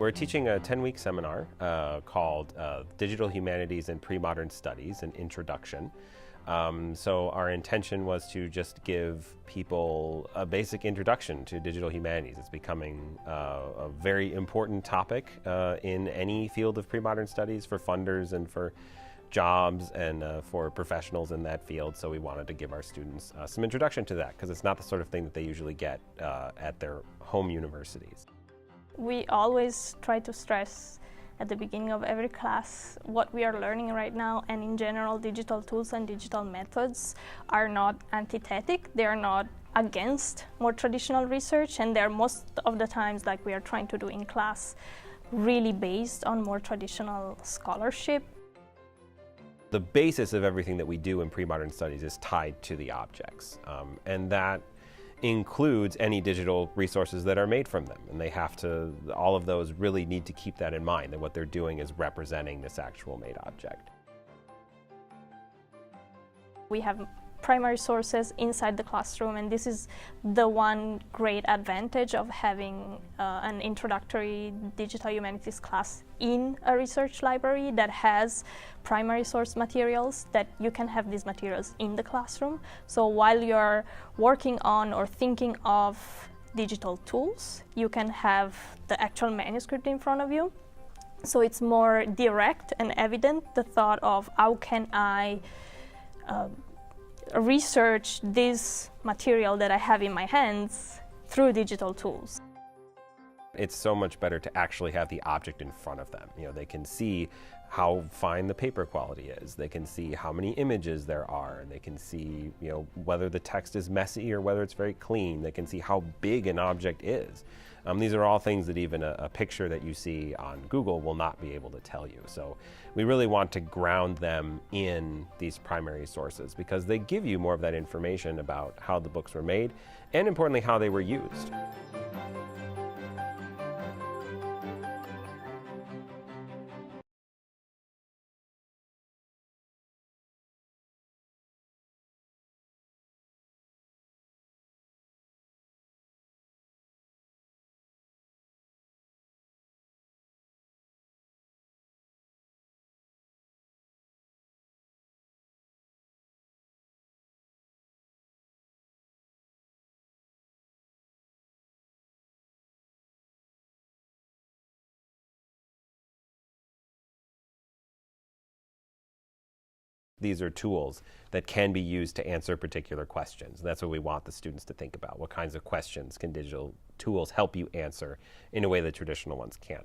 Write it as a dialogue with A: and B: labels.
A: We're teaching a 10-week seminar called Digital Humanities and Pre-Modern Studies, an Introduction. So our intention was to just give people a basic introduction to digital humanities. It's becoming a very important topic in any field of pre-modern studies for funders and for jobs and for professionals in that field. So we wanted to give our students some introduction to that because it's not the sort of thing that they usually get at their home universities.
B: We always try to stress at the beginning of every class what we are learning right now, and in general digital tools and digital methods are not antithetic, they are not against more traditional research, and they're most of the times, like we are trying to do in class, really based on more traditional scholarship.
A: The basis of everything that we do in pre-modern studies is tied to the objects, and that includes any digital resources that are made from them. And they have to, all of those really need to keep that in mind, that what they're doing is representing this actual made object.
B: We have primary sources inside the classroom, and this is the one great advantage of having an introductory digital humanities class in a research library that has primary source materials, that you can have these materials in the classroom. So while you're working on or thinking of digital tools, you can have the actual manuscript in front of you. So it's more direct and evident, the thought of how can I research this material that I have in my hands through digital tools.
A: It's so much better to actually have the object in front of them. You know, they can see how fine the paper quality is. They can see how many images there are. They can see, you know, whether the text is messy or whether it's very clean. They can see how big an object is. These are all things that even a picture that you see on Google will not be able to tell you. So we really want to ground them in these primary sources because they give you more of that information about how the books were made and, importantly, how they were used. These are tools that can be used to answer particular questions. And that's what we want the students to think about. What kinds of questions can digital tools help you answer in a way that traditional ones can't?